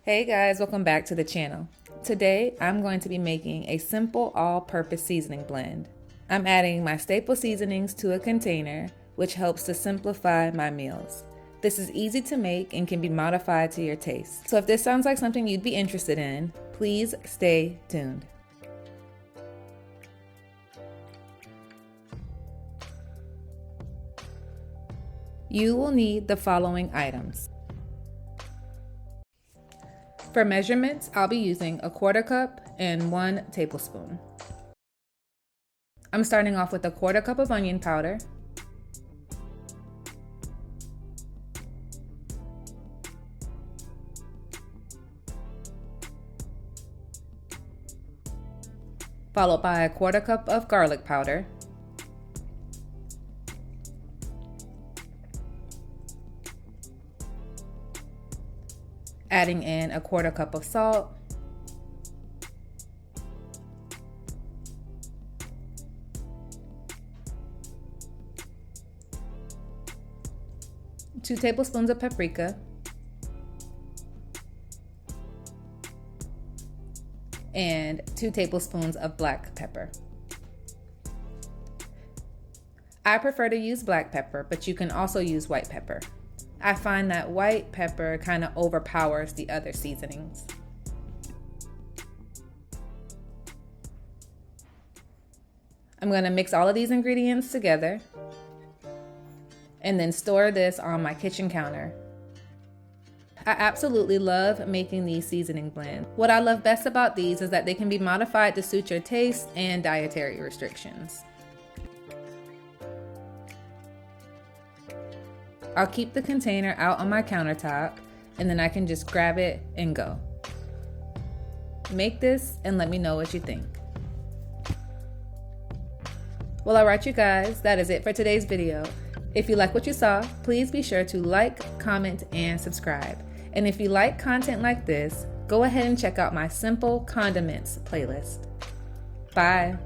Hey guys, welcome back to the channel. Today I'm going to be making a simple all-purpose seasoning blend. I'm adding my staple seasonings to a container, which helps to simplify my meals. This is easy to make and can be modified to your taste. So if this sounds like something you'd be interested in, please stay tuned. You will need the following items. For measurements, I'll be using a 1/4 cup and 1 tablespoon. I'm starting off with a 1/4 cup of onion powder, followed by a 1/4 cup of garlic powder, adding in a 1/4 cup of salt, two tablespoons of paprika, and 2 tablespoons of black pepper. I prefer to use black pepper, but you can also use white pepper. I find that white pepper kind of overpowers the other seasonings. I'm going to mix all of these ingredients together and then store this on my kitchen counter. I absolutely love making these seasoning blends. What I love best about these is that they can be modified to suit your taste and dietary restrictions. I'll keep the container out on my countertop and then I can just grab it and go. Make this and let me know what you think. Well, alright you guys, that is it for today's video. If you like what you saw, please be sure to like, comment, and subscribe. And if you like content like this, go ahead and check out my Simple Condiments playlist. Bye!